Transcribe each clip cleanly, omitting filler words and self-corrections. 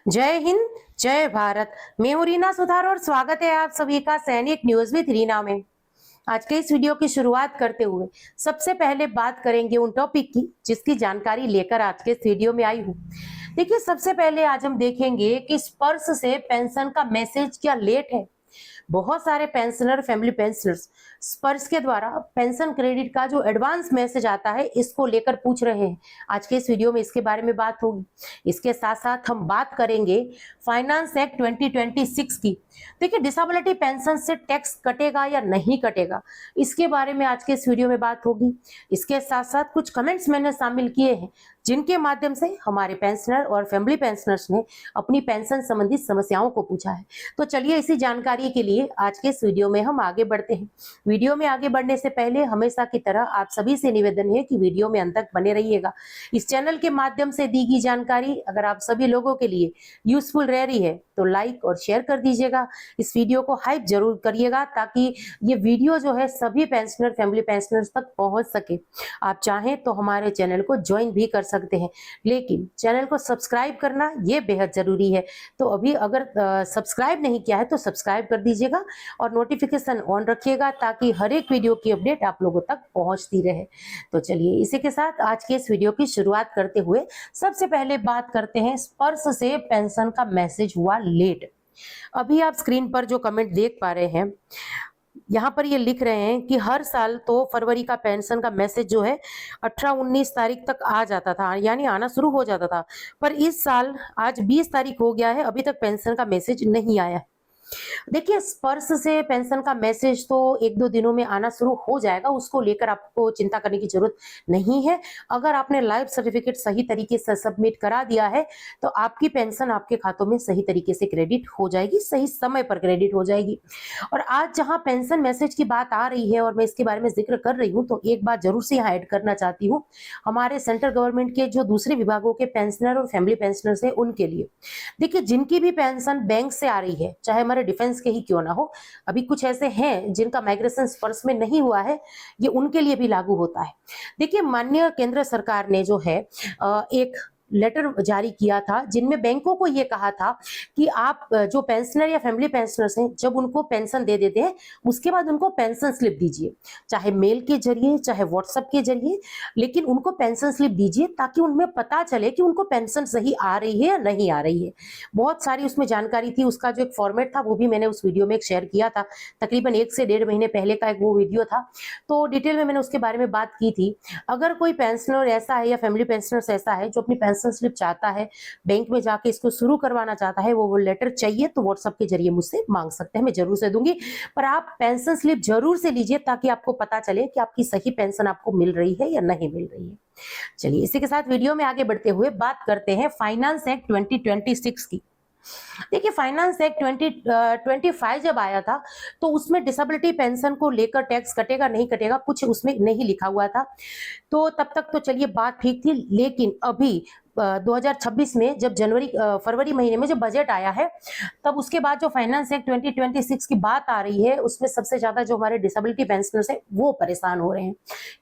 जय हिंद, जय भारत। मैं हूं रीना सुधार और स्वागत है आप सभी का सैनिक न्यूज विद रीना में। आज के इस वीडियो की शुरुआत करते हुए सबसे पहले बात करेंगे उन टॉपिक की जिसकी जानकारी लेकर आज के इस वीडियो में आई हूं। देखिए, सबसे पहले आज हम देखेंगे कि स्पर्श से पेंशन का मैसेज क्या लेट है। बहुत सारे पेंशनर, फैमिली पेंशनर्स स्पर्श के द्वारा पेंशन क्रेडिट का जो एडवांस मैसेज आता है इसको लेकर पूछ रहे हैं। आज के इस वीडियो में इसके बारे में बात होगी। इसके साथ साथ हम बात करेंगे फाइनेंस एक्ट 2026 की। देखिए, डिसेबिलिटी पेंशन से टैक्स कटेगा या नहीं कटेगा, इसके बारे में आज के इस वीडियो में बात होगी। इसके साथ साथ कुछ कमेंट्स मैंने शामिल किए हैं जिनके माध्यम से हमारे पेंशनर और फैमिली पेंशनर्स ने अपनी पेंशन संबंधित समस्याओं को पूछा है। तो चलिए, इसी जानकारी के लिए आज के इस वीडियो में हम आगे बढ़ते हैं। वीडियो में आगे बढ़ने से पहले हमेशा की तरह आप सभी से निवेदन है कि वीडियो में अंत तक बने रहिएगा। इस चैनल के माध्यम से दी गई जानकारी अगर आप सभी लोगों के लिए यूजफुल रह रही है तो लाइक और शेयर कर दीजिएगा। इस वीडियो को हाइप जरूर करिएगा ताकि ये वीडियो जो है सभी पेंशनर, फैमिली पेंशनर्स तक पहुंच सके। आप चाहें तो हमारे चैनल को ज्वाइन भी कर सकते हैं, लेकिन चैनल को सब्सक्राइब करना ये बेहद जरूरी है। तो अभी अगर सब्सक्राइब नहीं किया है तो सब्सक्राइब कर दीजिएगा और नोटिफिकेशन ऑन रखिएगा ताकि हर एक वीडियो की अपडेट आप लोगों तक पहुंचती रहे। तो चलिए, इसी के साथ आज के इस वीडियो की शुरुआत करते हुए सबसे पहले बात करते हैं स्पर्श से पेंशन का मैसेज हुआ लेट। अभी आप स्क्रीन पर जो कमेंट देख पा रहे हैं, यहाँ पर ये लिख रहे हैं कि हर साल तो फरवरी का पेंशन का मैसेज जो है 18-19 तारीख तक आ जाता था, यानी आना शुरू हो जाता था। पर इस साल आज 20 तारीख हो गया है, अभी तक पेंशन का मैसेज नहीं आया है। देखिए, स्पर्श से पेंशन का मैसेज तो 1-2 दिनों में आना शुरू हो जाएगा, उसको लेकर आपको चिंता करने की जरूरत नहीं है। अगर आपने लाइफ सर्टिफिकेट सही तरीके से सबमिट करा दिया है तो आपकी पेंशन आपके खातों में सही तरीके से क्रेडिट हो जाएगी, सही समय पर क्रेडिट हो जाएगी। और आज जहां पेंशन मैसेज की बात आ रही है और मैं इसके बारे में जिक्र कर रही हूं, तो एक बात जरूर से यहाँ ऐड करना चाहती हूँ। हमारे सेंट्रल गवर्नमेंट के जो दूसरे विभागों के पेंशनर और फैमिली पेंशनर्स है उनके लिए, देखिए, जिनकी भी पेंशन बैंक से आ रही है, चाहे हमारे डिफेंस के ही क्यों ना हो, अभी कुछ ऐसे हैं जिनका माइग्रेशन स्पर्श में नहीं हुआ है, ये उनके लिए भी लागू होता है। देखिए, माननीय केंद्र सरकार ने जो है एक लेटर जारी किया था जिनमें बैंकों को ये कहा था कि आप जो पेंशनर या फैमिली पेंशनर्स हैं, जब उनको पेंशन दे देते हैं उसके बाद उनको पेंशन स्लिप दीजिए, चाहे मेल के जरिए चाहे व्हाट्सएप के जरिए, लेकिन उनको पेंशन स्लिप दीजिए ताकि उनमें पता चले कि उनको पेंशन सही आ रही है या नहीं आ रही है। बहुत सारी उसमें जानकारी थी, उसका जो एक फॉर्मेट था वो भी मैंने उस वीडियो में एक शेयर किया था, तकरीबन 1 से 1.5 महीने पहले का एक वो वीडियो था, तो डिटेल में मैंने उसके बारे में बात की थी। अगर कोई पेंशनर ऐसा है या फैमिली पेंशनर्स ऐसा है जो अपनी पेंशन स्लिप चाहता है, बैंक में जाके इसको शुरू करवाना चाहता है, वो लेटर चाहिए तो व्हाट्सएप के जरिए मुझसे मांग सकते हैं, मैं जरूर से दूंगी। पर आप पेंशन स्लिप जरूर से लीजिए ताकि आपको पता चले कि आपकी सही पेंशन आपको मिल रही है या नहीं मिल रही है। चलिए, इसी के साथ वीडियो में आगे बढ़ते हुए बात करते हैं फाइनेंस एक्ट 2026 की। देखिए, फाइनेंस एक्ट 2025 जब आया था तो उसमें डिसेबिलिटी पेंशन को लेकर टैक्स कटेगा नहीं कटेगा कुछ उसमें नहीं लिखा हुआ था, तो तब तक तो चलिए बात ठीक थी। लेकिन अभी 2026 में जब फरवरी महीने में जब बजट आया है, तब उसके बाद जो फाइनेंस एक्ट 2026 की बात आ रही है उसमें सबसे ज्यादा जो हमारे डिसेबिलिटी पेंशनर्स हैं वो परेशान हो रहे हैं।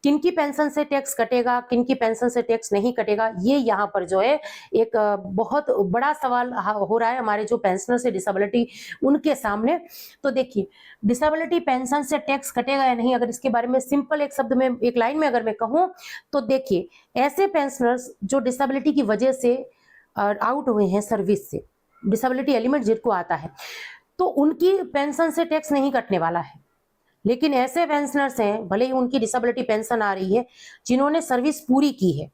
किनकी पेंशन से टैक्स कटेगा, किनकी पेंशन से टैक्स नहीं कटेगा, ये यहाँ पर जो है एक बहुत बड़ा सवाल हो रहा है हमारे जो पेंशनर्स है डिसेबिलिटी उनके सामने। तो देखिए, डिसेबिलिटी पेंशन से टैक्स कटेगा या नहीं, अगर इसके बारे में सिंपल एक शब्द में, एक लाइन में अगर मैं कहूँ तो देखिए, ऐसे पेंशनर्स जो डिसेबिलिटी की वजह से आउट हुए हैं सर्विस से, डिसेबिलिटी एलिमेंट जिनको आता है, तो उनकी पेंशन से टैक्स नहीं कटने वाला है। लेकिन ऐसे पेंशनर्स हैं, भले ही उनकी डिसेबिलिटी पेंशन आ रही है, जिन्होंने सर्विस पूरी की है,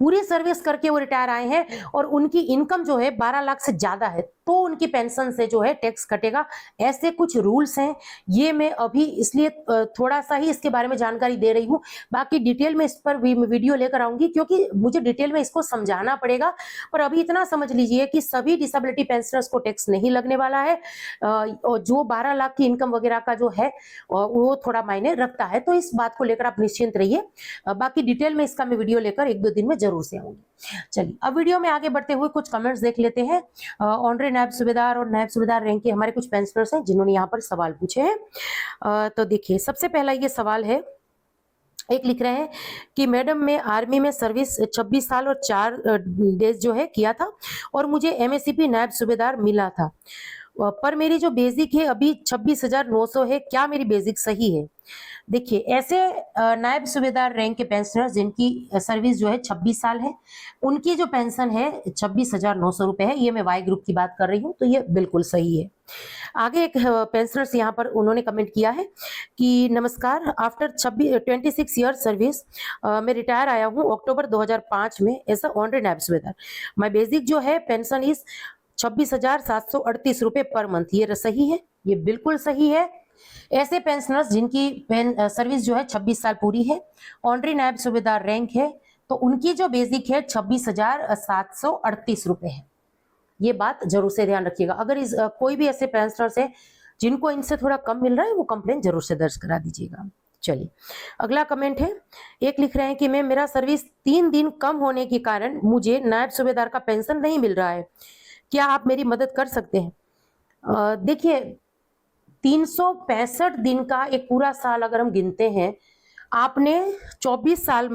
पूरी सर्विस करके वो रिटायर आए हैं और उनकी इनकम जो है 12 लाख से ज्यादा है, तो उनकी पेंशन से जो है टैक्स कटेगा। ऐसे कुछ रूल्स हैं, ये मैं अभी इसलिए थोड़ा सा ही इसके बारे में जानकारी दे रही हूँ, बाकी डिटेल में इस पर वीडियो लेकर आऊंगी क्योंकि मुझे डिटेल में इसको समझाना पड़ेगा। पर अभी इतना समझ लीजिए कि सभी डिसेबिलिटी पेंशनर्स को टैक्स नहीं लगने वाला है, और जो 12 लाख की इनकम वगैरह का जो है वो थोड़ा मायने रखता है, तो इस बात को लेकर आप निश्चिंत रहिए। बाकी डिटेल में इसका मैं वीडियो लेकर 1-2 दिन में जरूर से आऊंगी। चलिए, अब वीडियो में आगे बढ़ते हुए कुछ कमेंट्स देख लेते हैं। ऑनरे नायब सूबेदार और नायब सूबेदार रैंक के हमारे कुछ पेंशनर्स हैं जिन्होंने यहाँ पर सवाल पूछे हैं। तो देखिए, सबसे पहला ये सवाल है एक लिख रहे हैं कि मैडम मैं आर्मी में सर्विस 26 साल और 4 डेज जो है किया था और मुझे एमएससीपी नायब सूबेदार मिला था। पर मेरी जो बेसिक है अभी 26,900 है, क्या मेरी बेसिक सही है? देखिए, ऐसे नायब सूबेदार रैंक के पेंशनर्स जिनकी सर्विस जो है 26 साल है, उनकी जो पेंशन है 26,900 रुपए है। ये मैं वाई ग्रुप की बात कर रही हूँ, तो ये बिल्कुल सही है। आगे एक पेंशनर्स यहाँ पर उन्होंने कमेंट किया है कि नमस्कार, आफ्टर 26 ईयर सर्विस मैं रिटायर आया हूँ अक्टूबर 2005 में एज अ ऑनरी नायब सूबेदार। माय बेसिक जो है पेंशन इज 26,738 रुपए पर मंथ। ये सही है, ये बिल्कुल सही है। ऐसे पेंशनर्स जिनकी सर्विस जो है 26 साल पूरी है, ऑनरी नायब सूबेदार रैंक है, तो उनकी जो बेसिक है 26,738 रुपए है। ये बात जरूर से ध्यान रखिएगा। अगर कोई भी ऐसे पेंशनर्स है जिनको इनसे थोड़ा कम मिल रहा है, वो कंप्लेन जरूर से दर्ज करा दीजिएगा। चलिए, अगला कमेंट है। एक लिख रहे हैं कि मैं मेरा सर्विस 3 दिन कम होने के कारण मुझे नायब सूबेदार का पेंशन नहीं मिल रहा है, क्या आप मेरी मदद कर सकते हैं? देखिए, 365 दिन का एक पूरा साल अगर हम गिनते हैं, आपने 24 साल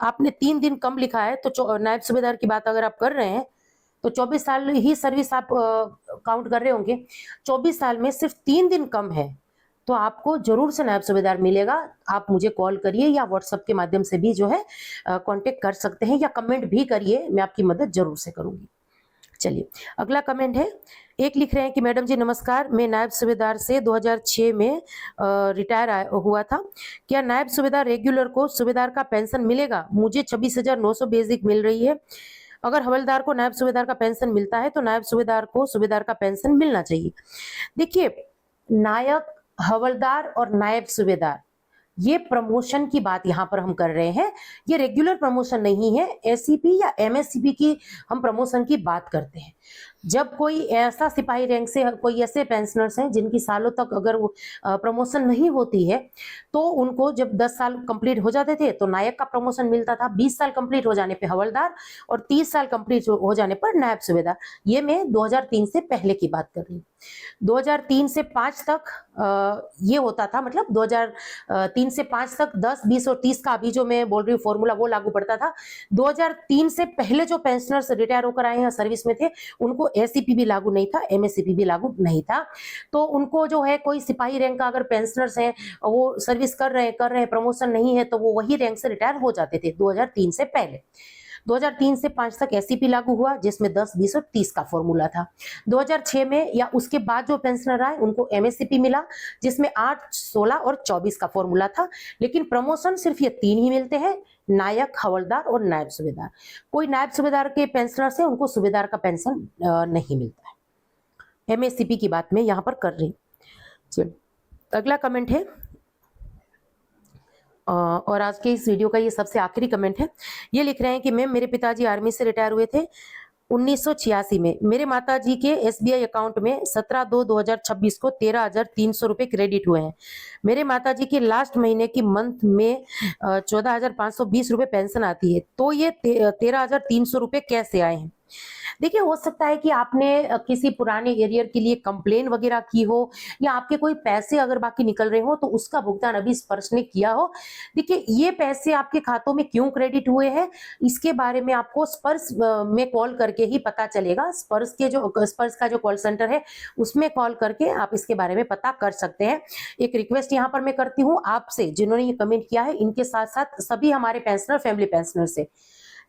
आपने 3 दिन कम लिखा है, तो नायब सूबेदार की बात अगर आप कर रहे हैं तो 24 साल ही सर्विस आप काउंट कर रहे होंगे। 24 साल में सिर्फ 3 दिन कम है, तो आपको जरूर से नायब सूबेदार मिलेगा। आप मुझे कॉल करिए या व्हाट्सएप के माध्यम से भी जो है कांटेक्ट कर सकते हैं, या कमेंट भी करिए, मैं आपकी मदद जरूर से करूंगी। चलिए, अगला कमेंट है। एक लिख रहे हैं कि मैडम जी नमस्कार, मैं नायब सूबेदार से 2006 में रिटायर हुआ था। क्या नायब सूबेदार रेगुलर को सूबेदार का पेंशन मिलेगा? मुझे 26,900 बेसिक मिल रही है। अगर हवलदार को नायब सूबेदार का पेंशन मिलता है तो नायब सूबेदार को सूबेदार का पेंशन मिलना चाहिए। देखिए, नायक, हवलदार और नायब सूबेदार, ये प्रमोशन की बात यहाँ पर हम कर रहे हैं। ये रेगुलर प्रमोशन नहीं है, एससीपी या एमएससीपी की हम प्रमोशन की बात करते हैं। जब कोई ऐसा सिपाही रैंक से कोई ऐसे पेंशनर्स हैं जिनकी सालों तक अगर वो प्रमोशन नहीं होती है, तो उनको जब 10 साल कंप्लीट हो जाते थे तो नायक का प्रमोशन मिलता था, 20 साल कंप्लीट हो जाने पे हवलदार और 30 साल कंप्लीट हो जाने पर नायब सूबेदार। ये मैं 2003 से पहले की बात कर रही हूँ। 2003 से 5 तक ये होता था, मतलब 2003 से 5 तक 10, 20 और 30 का अभी जो मैं बोल रही हूँ फॉर्मूला, वो लागू पड़ता था। 2003 से पहले जो पेंशनर्स रिटायर होकर आए हैं, सर्विस में थे, उनको एससीपी भी लागू नहीं था, एमएससीपी भी लागू नहीं था। तो उनको जो है कोई सिपाही रैंक का अगर पेंशनर्स हैं, वो सर्विस कर रहे हैं, प्रमोशन नहीं है, तो वो वही रैंक से रिटायर हो जाते थे 2003 से पहले। 2003 से 5 तक एससीपी लागू हुआ, जिसमें 10, 20 और 30 का फॉर्मूला था। 2006 में या उसके बाद जो पेंशनर आए उनको एमएससीपी मिला, जिसमें 8, 16 और 24 का फॉर्मूला था। लेकिन प्रमोशन सिर्फ ये 3 ही मिलते हैं, नायक, हवलदार और नायब सूबेदार। कोई नायब सूबेदार के पेंशनर से उनको सूबेदार का पेंशन नहीं मिलता है। एमएससीपी की बात मैं यहाँ पर कर रही हूँ। चलिए, अगला कमेंट है, और आज के इस वीडियो का ये सबसे आखिरी कमेंट है। ये लिख रहे हैं कि मैम, मेरे पिताजी आर्मी से रिटायर हुए थे 1986 में। मेरे माताजी के एसबीआई अकाउंट में 17/2/2026 को 13,300 रुपए क्रेडिट हुए हैं। मेरे माताजी के लास्ट महीने की मंथ में 14,520 रुपए पेंशन आती है, तो ये 13,300 रुपए कैसे आए हैं? देखिए, हो सकता है कि आपने किसी पुराने एरियर के लिए कंप्लेन वगैरह की हो, या आपके कोई पैसे अगर बाकी निकल रहे हो तो उसका भुगतान अभी स्पर्श ने किया हो। देखिए, ये पैसे आपके खातों में क्यों क्रेडिट हुए हैं, इसके बारे में आपको स्पर्श में कॉल करके ही पता चलेगा। स्पर्श का जो कॉल सेंटर है, उसमें कॉल करके आप इसके बारे में पता कर सकते हैं। एक रिक्वेस्ट यहाँ पर मैं करती हूँ आपसे, जिन्होंने ये कमेंट किया है, इनके साथ साथ सभी हमारे पेंशनर, फैमिली पेंशनर से,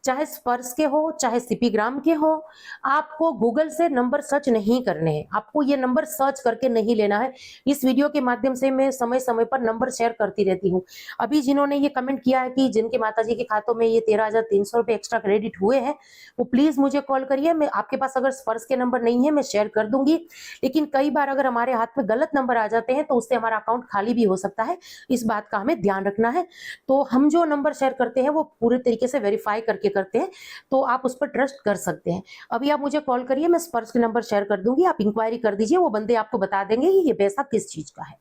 चाहे स्पर्श के हो, चाहे सीपी ग्राम के हो, आपको गूगल से नंबर सर्च नहीं करने हैं। आपको ये नंबर सर्च करके नहीं लेना है। इस वीडियो के माध्यम से मैं समय समय पर नंबर शेयर करती रहती हूँ। अभी जिन्होंने ये कमेंट किया है कि जिनके माताजी के खातों में ये 13,300 रुपए एक्स्ट्रा क्रेडिट हुए हैं, वो प्लीज मुझे कॉल करिए। मैं आपके पास अगर स्पर्श के नंबर नहीं है, मैं शेयर कर दूंगी। लेकिन कई बार अगर हमारे हाथ में गलत नंबर आ जाते हैं तो उससे हमारा अकाउंट खाली भी हो सकता है। इस बात का हमें ध्यान रखना है। तो हम जो नंबर शेयर करते हैं वो पूरे तरीके से वेरीफाई करके करते हैं, तो आप उस पर ट्रस्ट कर सकते हैं। अभी आप मुझे कॉल करिए, मैं स्पर्श के नंबर शेयर कर दूंगी, आप इंक्वायरी कर दीजिए, वो बंदे आपको बता देंगे कि ये पैसा किस चीज का है।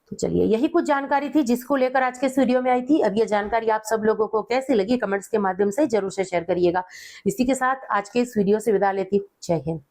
तो चलिए, यही कुछ जानकारी थी जिसको लेकर आज के इस वीडियो में आई थी। अब ये जानकारी आप सब लोगों को कैसी लगी, कमेंट्स के माध्यम से जरूर से शेयर करिएगा। इसी के साथ आज के इस वीडियो से विदा लेती हूँ। जय हिंद।